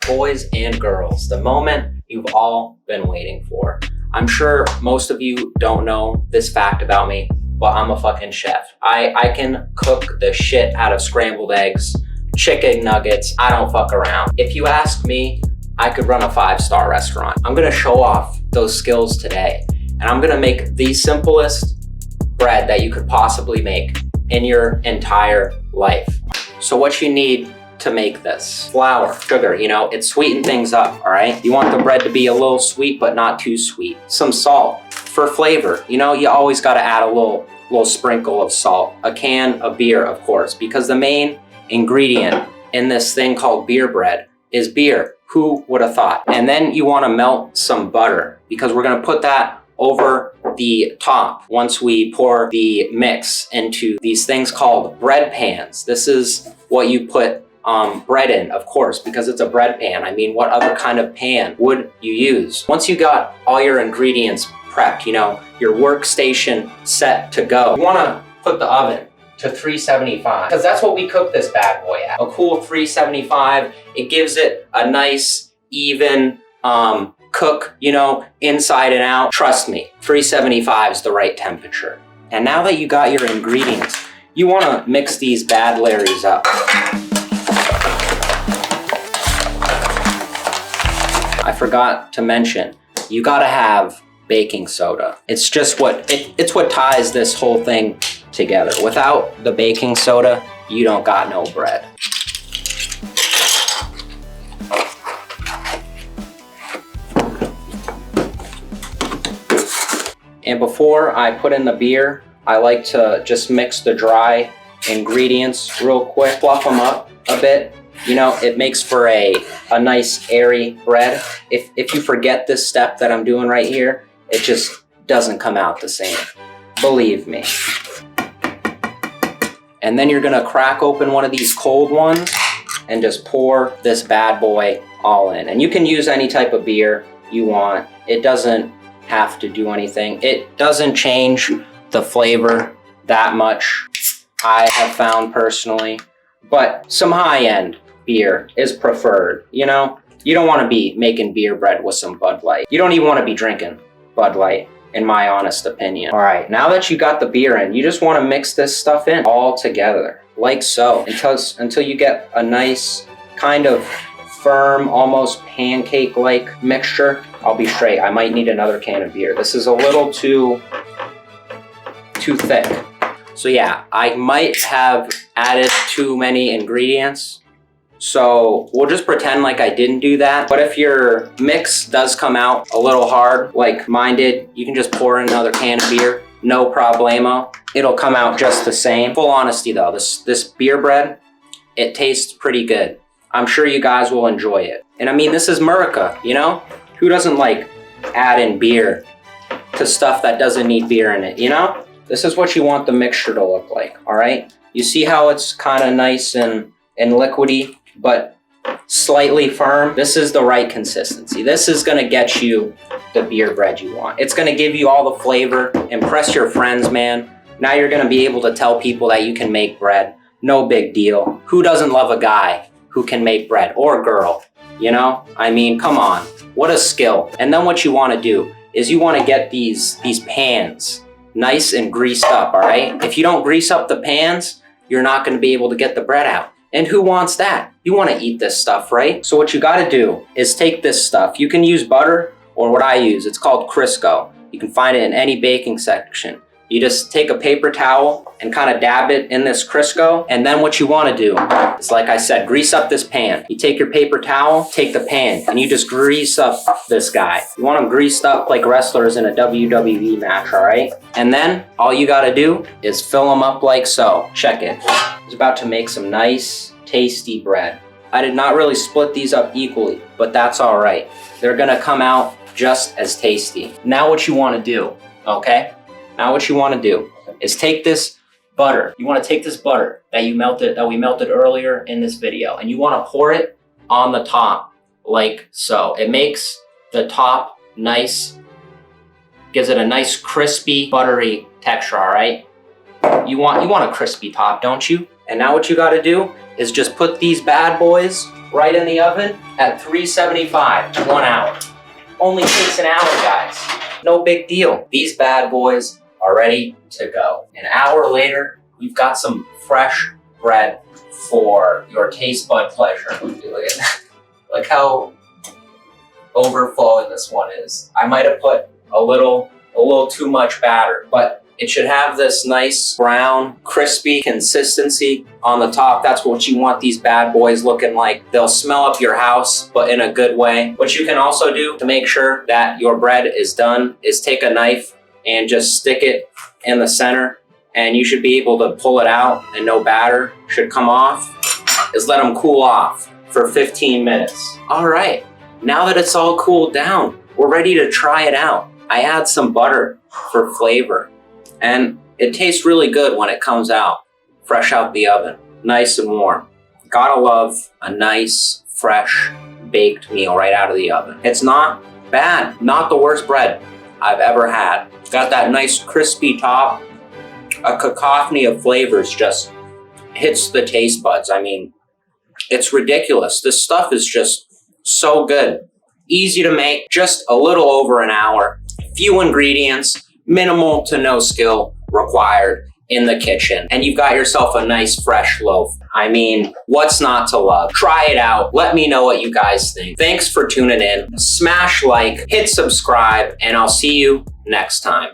boys and girls, the moment you've all been waiting for. I'm sure most of you don't know this fact about me, but I'm a fucking chef. I can cook the shit out of scrambled eggs, chicken nuggets. I don't fuck around. If you ask me, I could run a 5-star restaurant. I'm gonna show off those skills today, and I'm gonna make the simplest bread that you could possibly make in your entire life. So what you need to make this: flour, sugar, it sweeten things up, all right? You want the bread to be a little sweet, but not too sweet. Some salt for flavor. You always gotta add a little sprinkle of salt. A can of beer, of course, because the main ingredient in this thing called beer bread is beer. Who would have thought? And then you wanna melt some butter, because we're gonna put that over the top once we pour the mix into these things called bread pans. This is what you put bread in, of course, because it's a bread pan. I mean, what other kind of pan would you use? Once you got all your ingredients prepped, your workstation set to go, you wanna put the oven to 375, because that's what we cook this bad boy at. A cool 375, it gives it a nice, even cook, inside and out. Trust me, 375 is the right temperature. And now that you got your ingredients, you wanna mix these bad Larrys up. I forgot to mention, you gotta have baking soda. It's just it's what ties this whole thing together. Without the baking soda, you don't got no bread. And before I put in the beer, I like to just mix the dry ingredients real quick, fluff them up a bit. It makes for a nice airy bread. If you forget this step that I'm doing right here, it just doesn't come out the same. Believe me. And then you're gonna crack open one of these cold ones and just pour this bad boy all in. And you can use any type of beer you want. It doesn't have to do anything. It doesn't change the flavor that much, I have found personally. But some high-end beer is preferred, You don't want to be making beer bread with some Bud Light. You don't even want to be drinking Bud Light, in my honest opinion. All right, now that you got the beer in, you just want to mix this stuff in all together, like so, until you get a nice kind of firm, almost pancake-like mixture. I'll be straight, I might need another can of beer. This is a little too thick. So yeah, I might have added too many ingredients. So we'll just pretend like I didn't do that. But if your mix does come out a little hard, like mine did, you can just pour in another can of beer. No problemo. It'll come out just the same. Full honesty though, this beer bread, it tastes pretty good. I'm sure you guys will enjoy it. And I mean, this is America, Who doesn't like adding beer to stuff that doesn't need beer in it, This is what you want the mixture to look like, all right? You see how it's kind of nice and liquidy, but slightly firm? This is the right consistency. This is gonna get you the beer bread you want. It's gonna give you all the flavor, impress your friends, man. Now you're gonna be able to tell people that you can make bread. No big deal. Who doesn't love a guy who can make bread, or a girl, I mean, come on, what a skill. And then what you wanna do is you wanna get these pans nice and greased up, all right? If you don't grease up the pans, you're not gonna be able to get the bread out. And who wants that? You wanna eat this stuff, right? So what you gotta do is take this stuff. You can use butter, or what I use, it's called Crisco. You can find it in any baking section. You just take a paper towel and kind of dab it in this Crisco. And then what you wanna do is, like I said, grease up this pan. You take your paper towel, take the pan, and you just grease up this guy. You want them greased up like wrestlers in a WWE match, all right? And then all you gotta do is fill them up like so. Check it. I was about to make some nice, tasty bread. I did not really split these up equally, but that's all right. They're gonna come out just as tasty. Now what you wanna do, okay? Now what you wanna do is take this butter. You wanna take this butter that we melted earlier in this video, and you wanna pour it on the top like so. It makes the top nice, gives it a nice crispy, buttery texture, all right? You want a crispy top, don't you? And now what you gotta do is just put these bad boys right in the oven at 375, 1 hour. Only takes an hour, guys. No big deal. These bad boys are ready to go. An hour later, we've got some fresh bread for your taste bud pleasure. Look at that. Look how overflowing this one is. I might have put a little too much batter, but it should have this nice brown, crispy consistency on the top. That's what you want these bad boys looking like. They'll smell up your house, but in a good way. What you can also do to make sure that your bread is done is take a knife and just stick it in the center, and you should be able to pull it out and no batter should come off. Is let them cool off for 15 minutes. All right, now that it's all cooled down, we're ready to try it out. I add some butter for flavor, and it tastes really good when it comes out, fresh out the oven, nice and warm. Gotta love a nice, fresh, baked meal right out of the oven. It's not bad, not the worst bread I've ever had. It's got that nice crispy top, a cacophony of flavors just hits the taste buds. I mean, it's ridiculous. This stuff is just so good. Easy to make, just a little over an hour. Few ingredients, minimal to no skill required in the kitchen. And you've got yourself a nice fresh loaf. I mean, what's not to love? Try it out. Let me know what you guys think. Thanks for tuning in. Smash like, hit subscribe, and I'll see you next time.